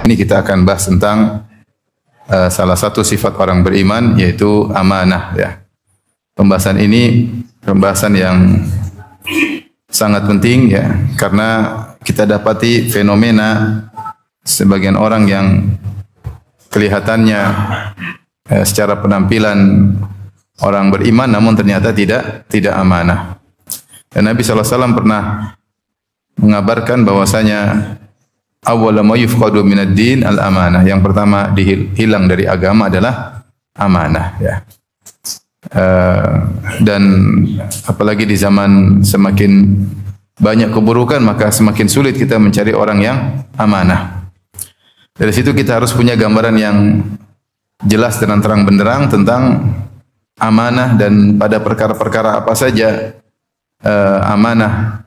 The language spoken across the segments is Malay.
ini kita akan bahas tentang salah satu sifat orang beriman, yaitu amanah. Ya. Pembahasan ini pembahasan yang sangat penting, ya, karena kita dapati fenomena sebagian orang yang kelihatannya secara penampilan orang beriman, namun ternyata tidak amanah. Dan Nabi SAW pernah mengabarkan bahwasanya awwala ma yufqadu minad din al-amanah. Yang pertama hilang dari agama adalah amanah, ya. Dan apalagi di zaman semakin banyak keburukan, maka semakin sulit kita mencari orang yang amanah. Dari situ kita harus punya gambaran yang jelas dan terang benderang tentang amanah, dan pada perkara-perkara apa saja amanah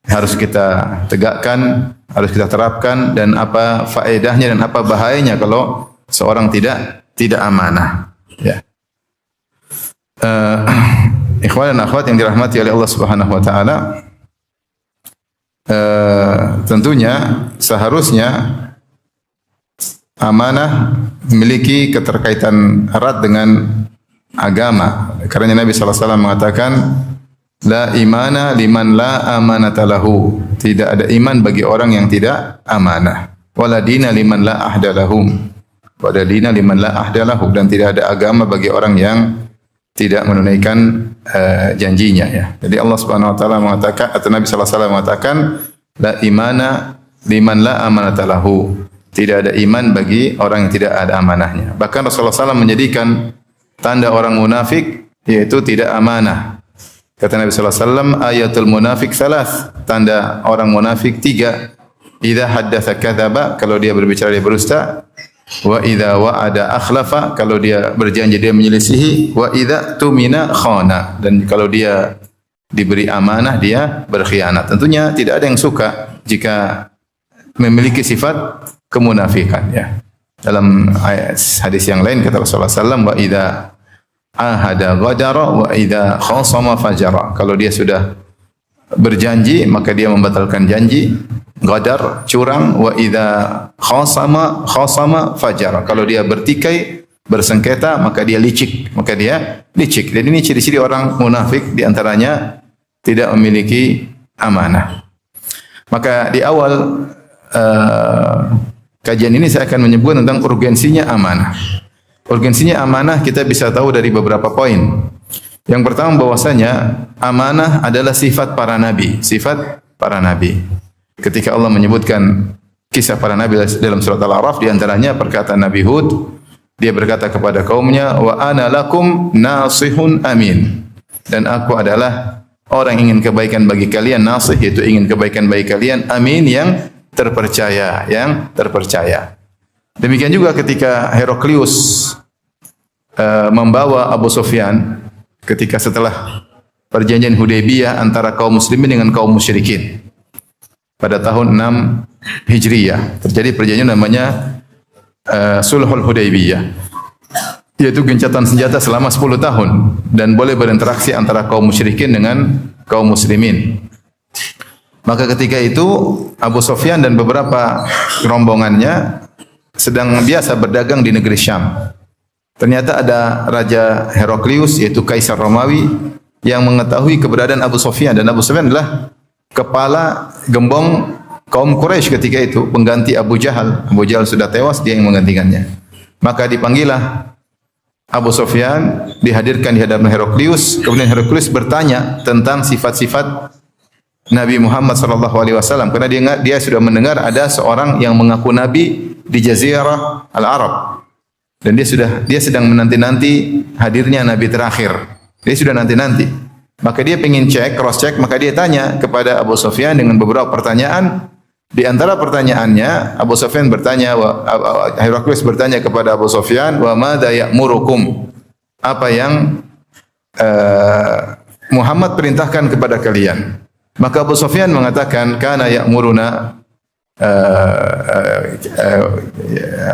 harus kita tegakkan, harus kita terapkan, dan apa faedahnya dan apa bahayanya kalau seorang tidak amanah. Ya. Ikhwan dan akhwat yang dirahmati oleh Allah Subhanahu wa taala, tentunya seharusnya amanah memiliki keterkaitan erat dengan agama. Karena Nabi sallallahu alaihi wasallam mengatakan, la imana liman la amanata lahu. Tidak ada iman bagi orang yang tidak amanah. Wala dina liman la ahda lahum. Wala dina liman la ahda lahu. Dan tidak ada agama bagi orang yang tidak menunaikan janjinya, ya. Jadi Allah Subhanahu wa taala mengatakan, atau Nabi sallallahu alaihi wasallam mengatakan, la imana liman la amanata lahu. Tidak ada iman bagi orang yang tidak ada amanahnya. Bahkan Rasulullah SAW menjadikan tanda orang munafik yaitu tidak amanah. Kata Nabi sallallahu alaihi wasallam, ayatul munafik salas. Tanda orang munafik 3. Idza haddatsa kadzaba, kalau dia berbicara dia berdusta. Wa idza wa'ada akhlafa, kalau dia berjanji dia menyelisihi. Wa idza tumina khana, dan kalau dia diberi amanah dia berkhianat. Tentunya tidak ada yang suka jika memiliki sifat kemunafikan, ya. Dalam hadis yang lain kata Rasulullah SAW, wa idza ahada ghadara wa idza khasama fajara. Kalau dia sudah berjanji maka dia membatalkan janji. Ghadar, curang. Wa idza khasama fajara. Kalau dia bertikai, bersengketa, maka dia licik. Dan ini ciri-ciri orang munafik, di antaranya tidak memiliki amanah. Maka di awal kajian ini saya akan menyebut tentang urgensinya amanah. Urgensinya amanah kita bisa tahu dari beberapa poin. Yang pertama, bahwasanya amanah adalah sifat para nabi, Ketika Allah menyebutkan kisah para nabi dalam surat Al-A'raf, di antaranya perkataan Nabi Hud, dia berkata kepada kaumnya, wa ana lakum nasihun amin. Dan aku adalah orang yang ingin kebaikan bagi kalian, nasih yaitu ingin kebaikan bagi kalian, amin yang terpercaya, Demikian juga ketika Heraklius membawa Abu Sufyan ketika setelah perjanjian Hudaybiyah antara kaum muslimin dengan kaum musyrikin pada tahun 6 Hijriyah, terjadi perjanjian namanya Sulhul Hudaybiyah, yaitu gencatan senjata selama 10 tahun dan boleh berinteraksi antara kaum musyrikin dengan kaum muslimin. Maka ketika itu Abu Sufyan dan beberapa rombongannya sedang biasa berdagang di negeri Syam. Ternyata ada Raja Heraklius, yaitu Kaisar Romawi, yang mengetahui keberadaan Abu Sufyan, dan Abu Sufyan adalah kepala gembong kaum Quraisy ketika itu, pengganti Abu Jahal. Abu Jahal sudah tewas, dia yang menggantikannya. Maka dipanggillah Abu Sufyan, dihadirkan di hadapan Heraklius. Kemudian Heraklius bertanya tentang sifat-sifat Nabi Muhammad SAW, karena dia sudah mendengar ada seorang yang mengaku Nabi di Jazirah Al-Arab, dan dia sedang menanti-nanti hadirnya Nabi terakhir. Dia sudah nanti-nanti. Maka dia ingin cross check, maka dia tanya kepada Abu Sufyan dengan beberapa pertanyaan. Di antara pertanyaannya, Abu Sufyan bertanya, Heraklius bertanya kepada Abu Sufyan, wa madza ya'murukum? Apa yang Muhammad perintahkan kepada kalian? Maka Abu Sufyan mengatakan, kana ya'muruna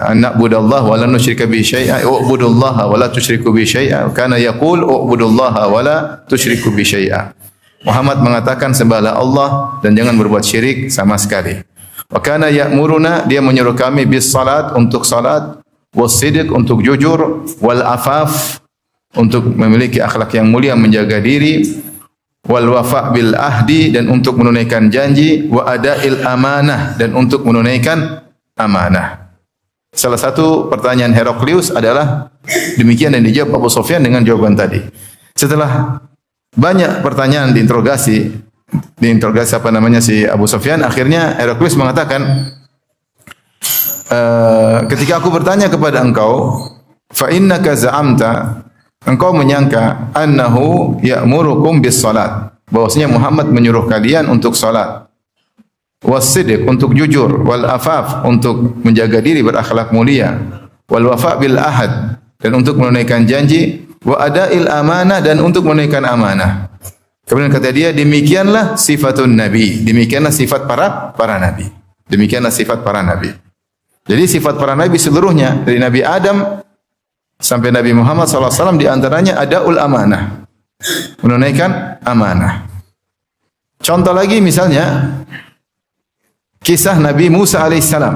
an na'budallaha wa la nusyrika bihi syai'an, u'budullaha wa la tusyriku bihi syai'an. Kana yaqul u'budullaha wa la tusyriku bihi syai'an. Muhammad mengatakan sembahlah Allah dan jangan berbuat syirik sama sekali. Wa kana ya'muruna, dia menyuruh kami bis salat, untuk salat, was sidq, untuk jujur, wal afaf, untuk memiliki akhlak yang mulia, menjaga diri, wal wafa bil ahdi, dan untuk menunaikan janji, wa adail amanah, dan untuk menunaikan amanah. Salah satu pertanyaan Heraklius adalah demikian dan dijawab Abu Sufyan dengan jawaban tadi. Setelah banyak pertanyaan diinterogasi si Abu Sufyan, akhirnya Heraklius mengatakan, ketika aku bertanya kepada engkau, fa innaka za'amta, engkau menyangka annahu ya'murukum bis salat, bahwasanya Muhammad menyuruh kalian untuk salat, was sidq, untuk jujur, wal afaf, untuk menjaga diri, berakhlak mulia, wal wafa bil ahad, dan untuk menunaikan janji, wa adail amanah, dan untuk menunaikan amanah. Kemudian kata dia, demikianlah sifatun nabi, demikianlah sifat para nabi. Demikianlah sifat para nabi. Jadi sifat para nabi seluruhnya, dari Nabi Adam sampai Nabi Muhammad SAW, di antaranya adaul amanah, menunaikan amanah. Contoh lagi misalnya kisah Nabi Musa alaihissalam.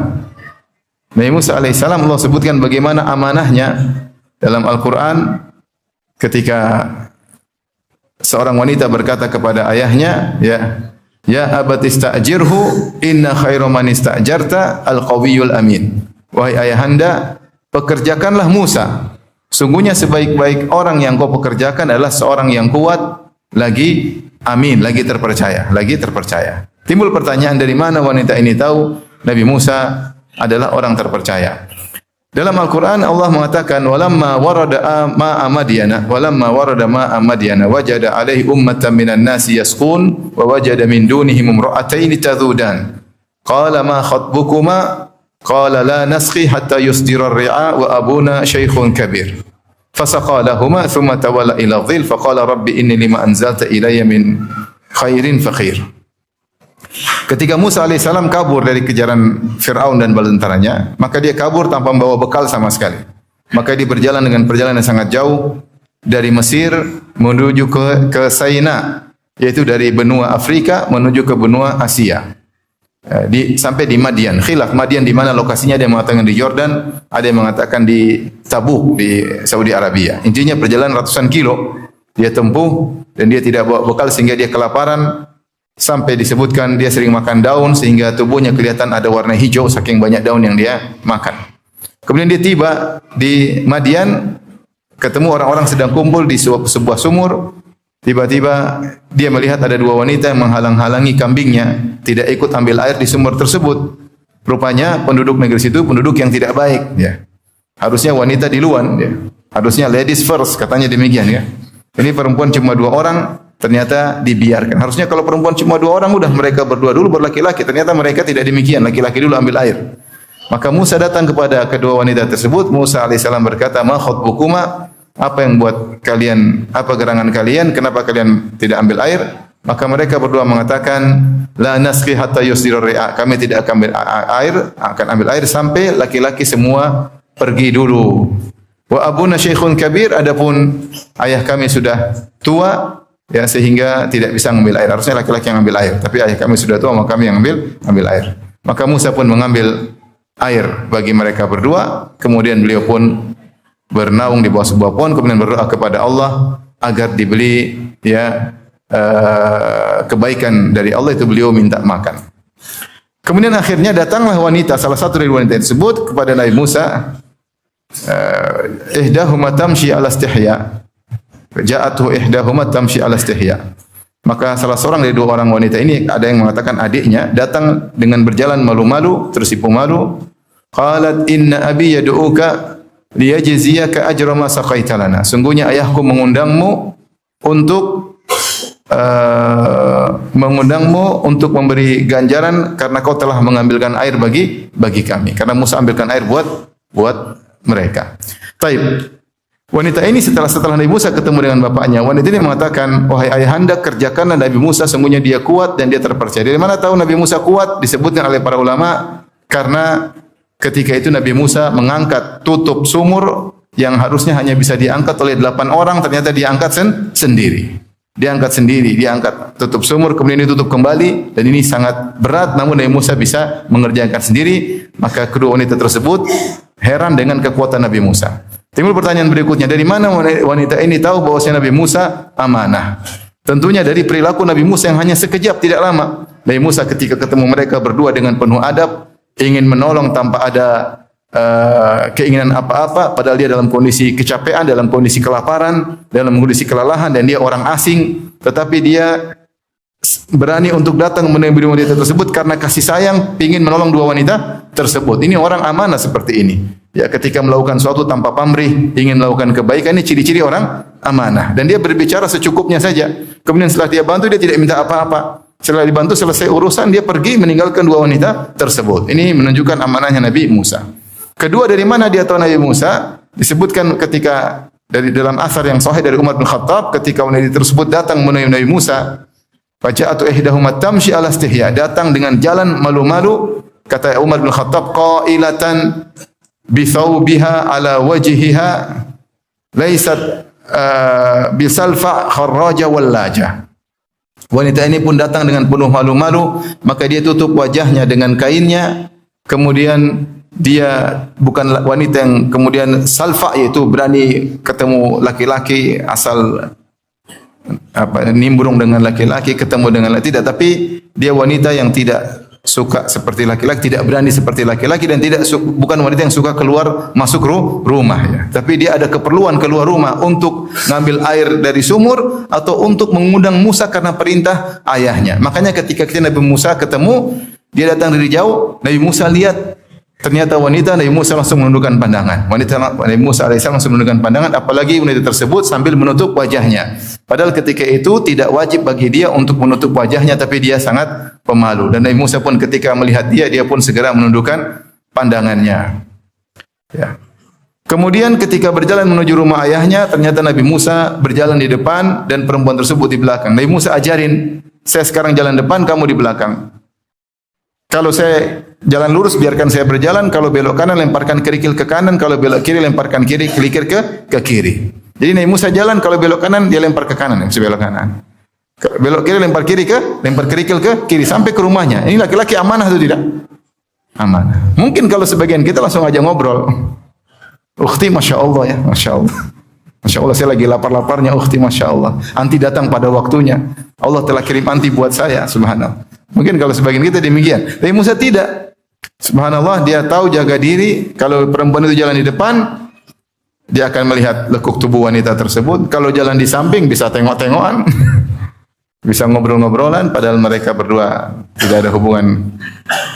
Nabi Musa alaihissalam, Allah sebutkan bagaimana amanahnya dalam Al-Quran ketika seorang wanita berkata kepada ayahnya, ya abati ista'jirhu inna khairu man ista'jarta al-qawiyul amin. Wahai ayahanda, pekerjakanlah Musa. Sungguhnya sebaik-baik orang yang kau pekerjakan adalah seorang yang kuat, lagi amin, lagi terpercaya. Timbul pertanyaan, dari mana wanita ini tahu Nabi Musa adalah orang terpercaya? Dalam Al-Quran Allah mengatakan, walamma warada ma'a Madyana wajada alaihi ummatan minan nasi yasqun wa wajada min dunihim imra'ataini tadhudan qala ma khatbukuma qala la nasqi hatta yusdira ar-ri'a wa abuna shaykhun kabir fasaqa lahumā thumma tawalla ila dhil faqala rabbi inni lima anzalta ilayya min khairin faqir. Ketika Musa alaihissalam kabur dari kejaran Fir'aun dan bala tentaranya, maka dia kabur tanpa membawa bekal sama sekali. Maka dia berjalan dengan perjalanan yang sangat jauh dari Mesir menuju ke Saina, yaitu dari benua Afrika menuju ke benua Asia. Sampai di Madian. Khilaf Madian di mana lokasinya, ada yang mengatakan di Yordan, ada yang mengatakan di Tabuk di Saudi Arabia. Intinya perjalanan ratusan kilo dia tempuh dan dia tidak bawa bekal sehingga dia kelaparan. Sampai disebutkan dia sering makan daun sehingga tubuhnya kelihatan ada warna hijau saking banyak daun yang dia makan. Kemudian dia tiba di Madian, ketemu orang-orang sedang kumpul di sebuah sumur. Tiba-tiba dia melihat ada dua wanita yang menghalang-halangi kambingnya, tidak ikut ambil air di sumur tersebut. Rupanya penduduk negeri situ penduduk yang tidak baik. Ya. Harusnya wanita duluan. Ya. Harusnya ladies first, katanya demikian. Ya. Ini perempuan cuma dua orang, ternyata dibiarkan. Harusnya kalau perempuan cuma dua orang, udah mereka berdua dulu berlaki-laki. Ternyata mereka tidak demikian. Laki-laki dulu ambil air. Maka Musa datang kepada kedua wanita tersebut. Musa alaihissalam berkata, ma khatbukuma, apa yang buat kalian, apa gerangan kalian, kenapa kalian tidak ambil air? Maka mereka berdua mengatakan, la nasqi hatta yusdirar ri'a. Kami tidak akan ambil air sampai laki-laki semua pergi dulu. Wa abuna syaikhun kabir, adapun ayah kami sudah tua, ya, sehingga tidak bisa mengambil air. Harusnya laki-laki yang ambil air, tapi ayah kami sudah tua, maka kami yang ambil air. Maka Musa pun mengambil air bagi mereka berdua, kemudian beliau pun bernaung di bawah sebuah pohon, kemudian berdoa kepada Allah agar diberi kebaikan dari Allah, itu beliau minta makan. Kemudian akhirnya datanglah wanita, salah satu dari wanita tersebut kepada Nabi Musa, ihdahuma tamshi ala istihya. Ja'atuhu ihdahuma tamshi ala istihya. Maka salah seorang dari dua orang wanita ini, ada yang mengatakan adiknya, datang dengan berjalan malu-malu, tersipu malu. Qalat inna abi yad'uka liyajziyaka ajra ma saqaita lana. Sungguhnya ayahku mengundangmu untuk memberi ganjaran karena kau telah mengambilkan air bagi kami. Karena Musa ambilkan air buat mereka. Taib. Wanita ini setelah Nabi Musa ketemu dengan bapaknya, wanita ini mengatakan, wahai ayahanda, kerjakanlah Nabi Musa, sungguhnya dia kuat dan dia terpercaya. Dari mana tahu Nabi Musa kuat? Disebutkan oleh para ulama, karena ketika itu Nabi Musa mengangkat tutup sumur yang harusnya hanya bisa diangkat oleh 8 orang, ternyata diangkat sendiri. dia angkat sendiri, dia angkat tutup sumur, kemudian ditutup kembali, dan ini sangat berat, namun Nabi Musa bisa mengerjakan sendiri. Maka kedua wanita tersebut heran dengan kekuatan Nabi Musa. Timbul pertanyaan berikutnya, dari mana wanita ini tahu bahwasanya Nabi Musa amanah? Tentunya dari perilaku Nabi Musa yang hanya sekejap, tidak lama. Nabi Musa ketika ketemu mereka berdua dengan penuh adab, ingin menolong tanpa ada keinginan apa-apa, padahal dia dalam kondisi kecapean, dalam kondisi kelaparan, dalam kondisi kelelahan, dan dia orang asing, tetapi dia berani untuk datang menemui wanita tersebut karena kasih sayang, ingin menolong dua wanita tersebut. Ini orang amanah seperti ini. Ya, ketika melakukan sesuatu tanpa pamrih, ingin melakukan kebaikan, ini ciri-ciri orang amanah. Dan dia berbicara secukupnya saja. Kemudian setelah dia bantu, dia tidak minta apa-apa. Setelah dibantu selesai urusan, dia pergi meninggalkan dua wanita tersebut. Ini menunjukkan amanahnya Nabi Musa. Kedua, dari mana dia tahu Nabi Musa? Disebutkan ketika dari dalam asar yang sahih dari Umar bin Khattab, ketika wanita tersebut datang menemui Nabi Musa, faja'atu ihdahuma tamshi ala istihya, datang dengan jalan malu-malu, kata Umar bin Khattab, qailatan bi thawbiha ala wajhiha laysat bisalfa kharraja wallaja. Wanita ini pun datang dengan penuh malu-malu, maka dia tutup wajahnya dengan kainnya, kemudian dia bukan wanita yang kemudian salfa, yaitu berani ketemu laki-laki asal nimbrung dengan laki-laki, ketemu dengan laki, tidak, tapi dia wanita yang tidak suka seperti laki-laki, tidak berani seperti laki-laki, dan bukan wanita yang suka keluar masuk rumah ya. Tapi dia ada keperluan keluar rumah untuk ngambil air dari sumur atau untuk mengundang Musa karena perintah ayahnya. Makanya ketika Nabi Musa ketemu, dia datang dari jauh, Nabi Musa lihat ternyata wanita, Nabi Musa langsung menundukkan pandangan. Nabi Musa alaihissalam langsung menundukkan pandangan, apalagi wanita tersebut sambil menutup wajahnya. Padahal ketika itu tidak wajib bagi dia untuk menutup wajahnya, tapi dia sangat pemalu. Dan Nabi Musa pun ketika melihat dia pun segera menundukkan pandangannya. Ya. Kemudian ketika berjalan menuju rumah ayahnya, ternyata Nabi Musa berjalan di depan dan perempuan tersebut di belakang. Nabi Musa ajarin, saya sekarang jalan depan, kamu di belakang. Kalau saya jalan lurus, biarkan saya berjalan. Kalau belok kanan, lemparkan kerikil ke kanan. Kalau belok kiri, lemparkan kerikil ke kiri. Jadi Nabi Musa jalan, kalau belok kanan, dia lempar ke kanan. Bisa belok kanan. Belok kiri, lempar kerikil ke kiri. Sampai ke rumahnya. Ini laki-laki amanah atau tidak? Amanah. Mungkin kalau sebagian kita langsung aja ngobrol. Ukhti, Masya Allah ya. Masya Allah. Masya Allah, saya lagi lapar-laparnya. Ukhti, Masya Allah. Anti datang pada waktunya. Allah telah kirim anti buat saya. Subhanallah. Mungkin kalau sebagian kita demikian. Tapi Musa tidak. Subhanallah, dia tahu jaga diri. Kalau perempuan itu jalan di depan, dia akan melihat lekuk tubuh wanita tersebut. Kalau jalan di samping, bisa tengok-tengokan. Bisa ngobrol-ngobrolan, padahal mereka berdua tidak ada hubungan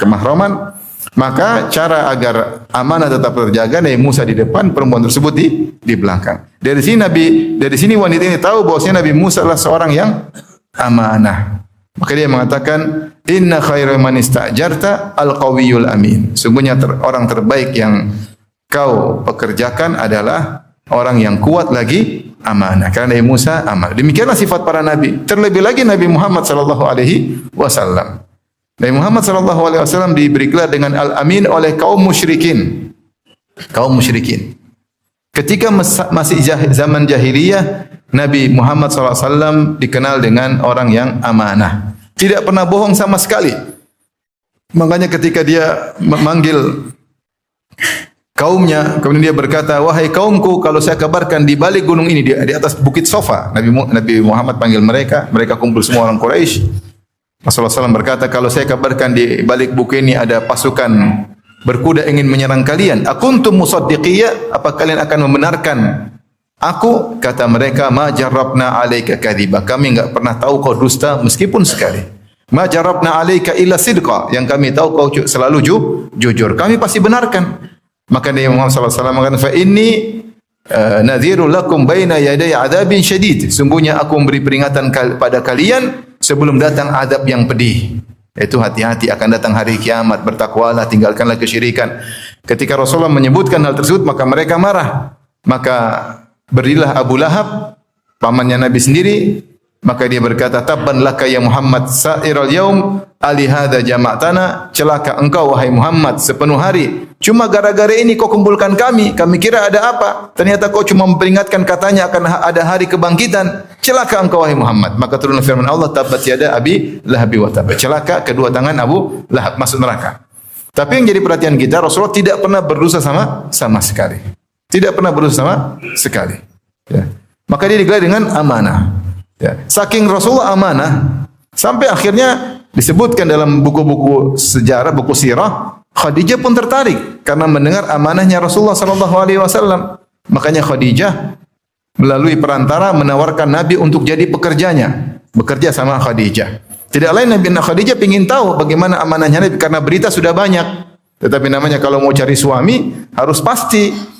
kemahraman. Maka cara agar amanah tetap terjaga, Nabi Musa di depan, perempuan tersebut di belakang. Dari sini wanita ini tahu bahwasanya Nabi Musa adalah seorang yang amanah. Maka dia mengatakan, inna khairu man istajarta al-qawiyul amin. Sungguhnya orang terbaik yang kau pekerjakan adalah orang yang kuat lagi amanah. Karena Nabi Musa amanah. Demikianlah sifat para nabi. Terlebih lagi Nabi Muhammad sallallahu alaihi wasallam. Nabi Muhammad sallallahu alaihi wasallam diberi gelar dengan al-amin oleh kaum musyrikin. Kaum musyrikin. Ketika masih zaman jahiliyah, Nabi Muhammad SAW dikenal dengan orang yang amanah. Tidak pernah bohong sama sekali. Makanya ketika dia memanggil kaumnya, kemudian dia berkata, wahai kaumku, kalau saya kabarkan di balik gunung ini, di atas bukit Sofa, Nabi Muhammad panggil mereka kumpul semua orang Quraisy. Rasulullah SAW berkata, kalau saya kabarkan di balik bukit ini ada pasukan berkuda ingin menyerang kalian, akuntum musaddiqiyya, apa kalian akan membenarkan aku? Kata mereka, ma jarrabna alaika kadhiba, kami enggak pernah tahu kau dusta meskipun sekali. Ma jarrabna alaika illa sidqa, yang kami tahu kau selalu jujur, kami pasti benarkan. Maka Nabi Muhammad sallallahu alaihi wasallam mengatakan, fa inni nadhirul lakum baina yaday adzabin syadid, sungguhnya aku memberi peringatan pada kalian sebelum datang adab yang pedih. Itu hati-hati akan datang hari kiamat, bertakwalah, tinggalkanlah kesyirikan. Ketika Rasulullah menyebutkan hal tersebut, maka mereka marah. Maka berdirilah Abu Lahab, pamannya Nabi sendiri, Maka dia berkata, tabban laka ya Muhammad sa'iral yaum alihada jama'tana, celaka engkau wahai Muhammad sepenuh hari. Cuma gara-gara ini kau kumpulkan kami kira ada apa? Ternyata kau cuma memperingatkan katanya akan ada hari kebangkitan. Celaka engkau wahai Muhammad. Maka turun firman Allah, tabbat yada abi lahabi wa tab. Celaka kedua tangan Abu Lahab, masuk neraka. Tapi yang jadi perhatian kita, Rasulullah tidak pernah berdosa sama sekali. Tidak pernah berdosa sama sekali. Ya. Maka dia digelar dengan amanah. Ya. Saking Rasulullah amanah, sampai akhirnya disebutkan dalam buku-buku sejarah, buku sirah, Khadijah pun tertarik karena mendengar amanahnya Rasulullah sallallahu alaihi wasallam. Makanya Khadijah melalui perantara menawarkan Nabi untuk jadi pekerjanya, bekerja sama Khadijah. Tidak lain Nabi Khadijah ingin tahu bagaimana amanahnya Nabi karena berita sudah banyak. Tetapi namanya kalau mau cari suami harus pasti.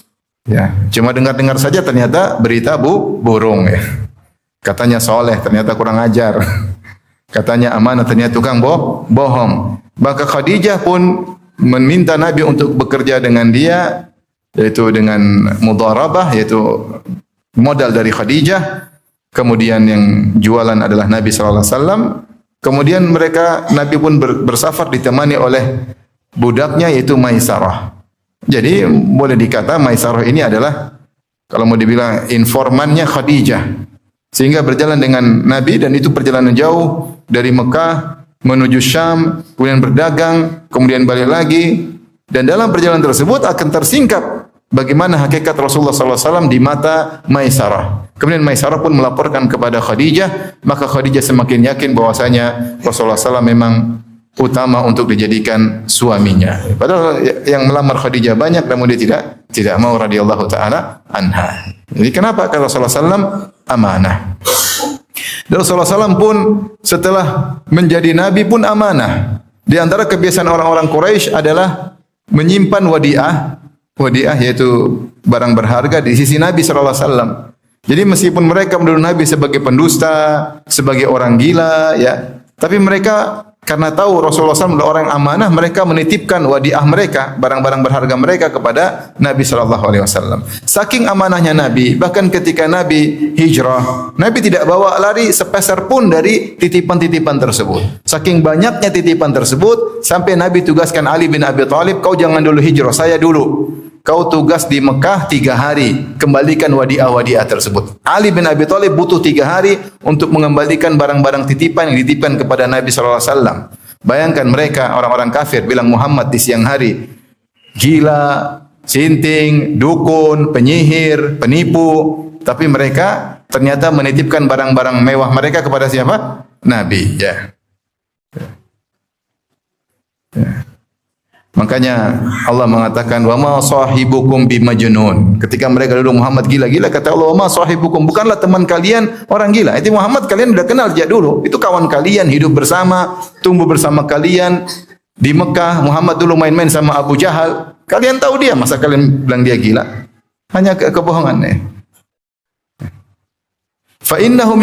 Ya, cuma dengar-dengar saja ternyata berita burung ya. Katanya soleh, ternyata kurang ajar. Katanya amanah, ternyata tukang bohong. Maka Khadijah pun meminta Nabi untuk bekerja dengan dia, yaitu dengan mudharabah, yaitu modal dari Khadijah. Kemudian yang jualan adalah Nabi sallallahu alaihi wasallam. Kemudian Nabi pun bersafar ditemani oleh budaknya yaitu Maisarah. Jadi boleh dikata Maisarah ini adalah kalau mau dibilang informannya Khadijah. Sehingga berjalan dengan Nabi dan itu perjalanan jauh dari Mekah menuju Syam, kemudian berdagang, kemudian balik lagi. Dan dalam perjalanan tersebut akan tersingkap bagaimana hakikat Rasulullah SAW di mata Maisarah. Kemudian Maisarah pun melaporkan kepada Khadijah, maka Khadijah semakin yakin bahwasanya Rasulullah SAW memang utama untuk dijadikan suaminya. Padahal yang melamar Khadijah banyak, namun dia tidak mau radhiyallahu taala anha. Jadi kenapa? Karena Rasulullah SAW amanah. Dan Rasulullah SAW pun setelah menjadi Nabi pun amanah. Di antara kebiasaan orang-orang Quraisy adalah menyimpan wadiah. Wadiah yaitu barang berharga di sisi Nabi SAW. Jadi meskipun mereka menuduh Nabi sebagai pendusta, sebagai orang gila, ya, tapi mereka karena tahu Rasulullah SAW adalah orang yang amanah, mereka menitipkan wadiah mereka, barang-barang berharga mereka kepada Nabi SAW. Saking amanahnya Nabi, bahkan ketika Nabi hijrah, Nabi tidak bawa lari sepeser pun dari titipan-titipan tersebut. Saking banyaknya titipan tersebut, sampai Nabi tugaskan Ali bin Abi Thalib, kau jangan dulu hijrah, saya dulu. Kau tugas di Mekah 3 hari, kembalikan wadiah-wadiah tersebut. Ali bin Abi Thalib butuh 3 hari untuk mengembalikan barang-barang titipan yang dititipkan kepada Nabi SAW. Bayangkan mereka, orang-orang kafir, bilang Muhammad di siang hari, gila, sinting, dukun, penyihir, penipu. Tapi mereka ternyata menitipkan barang-barang mewah mereka kepada siapa? Nabi. Ya. Makanya Allah mengatakan wa ma sahibukum bimajnun. Ketika mereka dulu Muhammad gila-gila, kata Allah wa ma sahibukum, bukanlah teman kalian orang gila. Itu Muhammad kalian sudah kenal sejak dulu. Itu kawan kalian, hidup bersama, tumbuh bersama kalian di Mekah. Muhammad dulu main-main sama Abu Jahal. Kalian tahu dia, masa kalian bilang dia gila? Hanya kebohongan ya. Fa innahum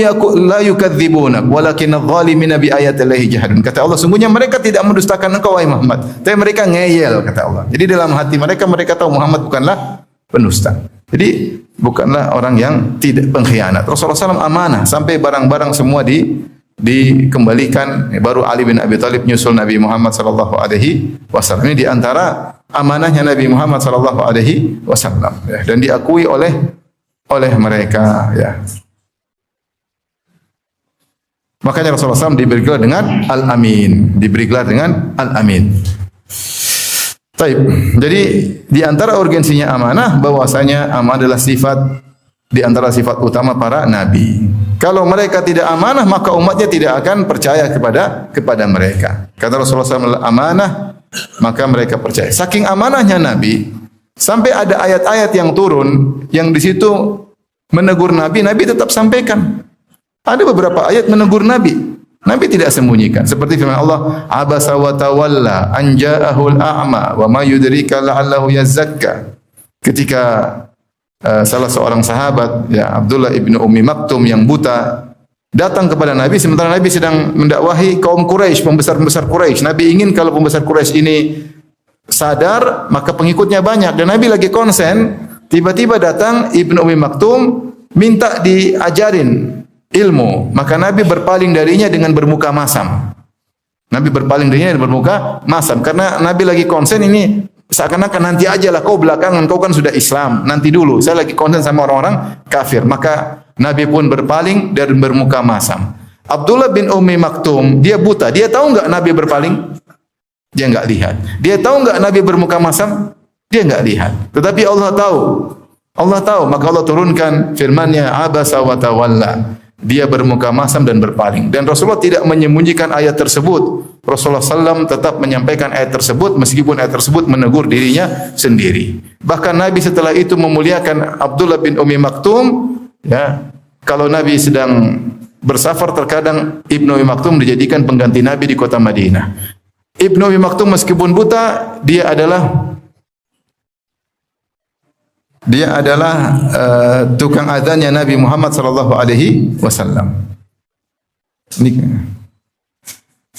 la yukadzibunak walakin adh-dhalimina bi ayatillahi jahadun. Kata Allah, sungguhnya mereka tidak mendustakan engkau wahai Muhammad, tapi mereka ngeyel, kata Allah. Jadi dalam hati mereka tahu Muhammad bukanlah pendusta. Jadi bukanlah orang yang tidak pengkhianat. Rasulullah SAW amanah sampai barang-barang semua dikembalikan. Baru Ali bin Abi Thalib nyusul Nabi Muhammad sallallahu alaihi wasallam. Ini di antara amanahnya Nabi Muhammad sallallahu alaihi wasallam dan diakui oleh mereka ya. Makanya Rasulullah SAW diberi gelar dengan Al-Amin. Diberi gelar dengan Al-Amin. Taib. Jadi di antara urgensinya amanah, bahwasanya amanah adalah sifat di antara sifat utama para nabi. Kalau mereka tidak amanah, maka umatnya tidak akan percaya kepada mereka. Kata Rasulullah SAW, amanah, maka mereka percaya. Saking amanahnya Nabi, sampai ada ayat-ayat yang turun, yang di situ menegur Nabi, Nabi tetap sampaikan. Ada beberapa ayat menegur Nabi. Nabi tidak sembunyikan. Seperti firman Allah, abasa wa tawalla an ja'ahul a'ma wa ma yudrika la'allahu yazakka. Ketika salah seorang sahabat, ya Abdullah ibnu Ummi Maktum yang buta, datang kepada Nabi sementara Nabi sedang mendakwahi kaum Quraisy, pembesar-pembesar Quraisy. Nabi ingin kalau pembesar Quraisy ini sadar, maka pengikutnya banyak. Dan Nabi lagi konsen, tiba-tiba datang Ibnu Ummi Maktum minta diajarin ilmu, maka Nabi berpaling darinya dengan bermuka masam. Nabi berpaling darinya dan bermuka masam karena Nabi lagi konsen ini seakan-akan nanti aja lah, kau belakangan, kau kan sudah Islam, nanti dulu, saya lagi konsen sama orang-orang kafir. Maka Nabi pun berpaling dan bermuka masam. Abdullah bin Ummi Maktum, dia buta, dia tahu enggak Nabi berpaling? Dia enggak lihat. Dia tahu enggak Nabi bermuka masam? Dia enggak lihat. Tetapi Allah tahu. Allah tahu, maka Allah turunkan firman-Nya, abasa wa tawalla. Dia bermuka masam dan berpaling. Dan Rasulullah tidak menyembunyikan ayat tersebut. Rasulullah SAW tetap menyampaikan ayat tersebut meskipun ayat tersebut menegur dirinya sendiri. Bahkan Nabi setelah itu memuliakan Abdullah bin Ummi Maktum. Ya, kalau Nabi sedang bersafar terkadang Ibnu Ummi Maktum dijadikan pengganti Nabi di kota Madinah. Ibnu Ummi Maktum meskipun buta, dia adalah tukang adzannya Nabi Muhammad sallallahu alaihi wasallam. Ini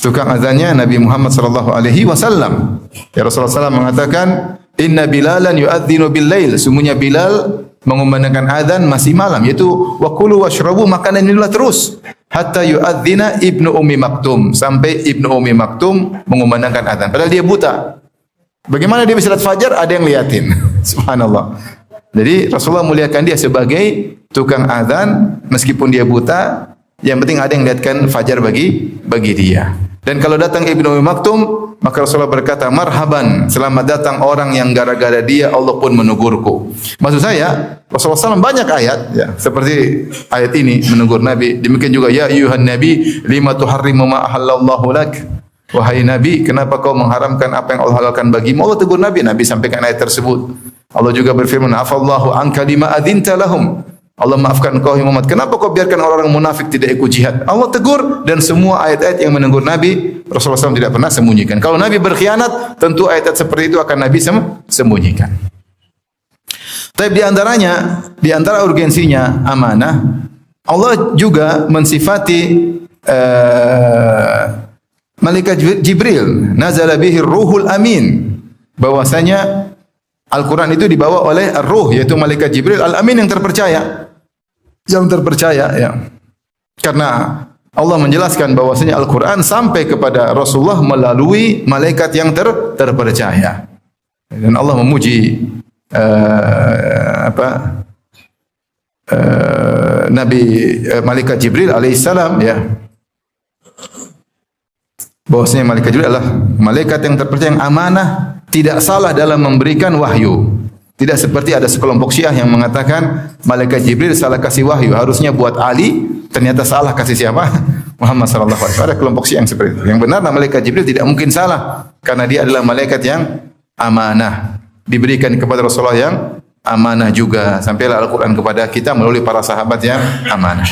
tukang adzannya Nabi Muhammad sallallahu alaihi wasallam. Ya, Rasulullah SAW mengatakan, "Inna Bilalan yu'adzinu bil-lail." Sungguhnya Bilal mengumandangkan adzan masih malam, yaitu wa kulu washrabu, makan dan minumlah terus hatta yu'adzina Ibnu Ummi Maktum, sampai Ibnu Ummi Maktum mengumandangkan adzan. Padahal dia buta. Bagaimana dia bisa lihat fajar? Ada yang liatin. Subhanallah. Jadi Rasulullah muliakan dia sebagai tukang azan meskipun dia buta, yang penting ada yang lihatkan fajar bagi dia. Dan kalau datang Ibnu Ummi Maktum, maka Rasulullah berkata, "Marhaban, selamat datang orang yang gara-gara dia Allah pun menegurku." Maksud saya, Rasulullah SAW banyak ayat ya, seperti ayat ini menegur Nabi. Demikian juga, "Ya ayyuhan nabi, lima tuharrimu ma ahallallahu lak." Wahai Nabi, kenapa kau mengharamkan apa yang Allah halalkan bagimu? Allah tegur Nabi, Nabi sampaikan ayat tersebut. Allah juga berfirman, "Afallahu anka lima adzinta lahum." Allah maafkan kau Muhammad. Kenapa kau biarkan orang-orang munafik tidak ikut jihad? Allah tegur, dan semua ayat-ayat yang menegur Nabi, Rasulullah SAW tidak pernah sembunyikan. Kalau Nabi berkhianat, tentu ayat-ayat seperti itu akan Nabi sembunyikan. Tapi di antara urgensinya amanah, Allah juga mensifati malaikat Jibril, nazala bihi ruhul amin, bahwasanya Al-Quran itu dibawa oleh Ar-Ruh, yaitu malaikat Jibril Al-Amin yang terpercaya. Yang terpercaya ya. Karena Allah menjelaskan bahwasanya Al-Quran sampai kepada Rasulullah melalui malaikat yang terpercaya. Dan Allah memuji malaikat Jibril alaihissalam ya. Bahwasanya malaikat Jibril adalah malaikat yang terpercaya, yang amanah, tidak salah dalam memberikan wahyu. Tidak seperti ada sekelompok Syiah yang mengatakan malaikat Jibril salah kasih wahyu, harusnya buat Ali, ternyata salah kasih siapa? Muhammad sallallahu alaihi wasallam. Ada kelompok Syiah yang seperti itu. Yang benar malaikat Jibril tidak mungkin salah karena dia adalah malaikat yang amanah, diberikan kepada Rasulullah yang amanah juga. Sampailah Al-Qur'an kepada kita melalui para sahabat yang amanah.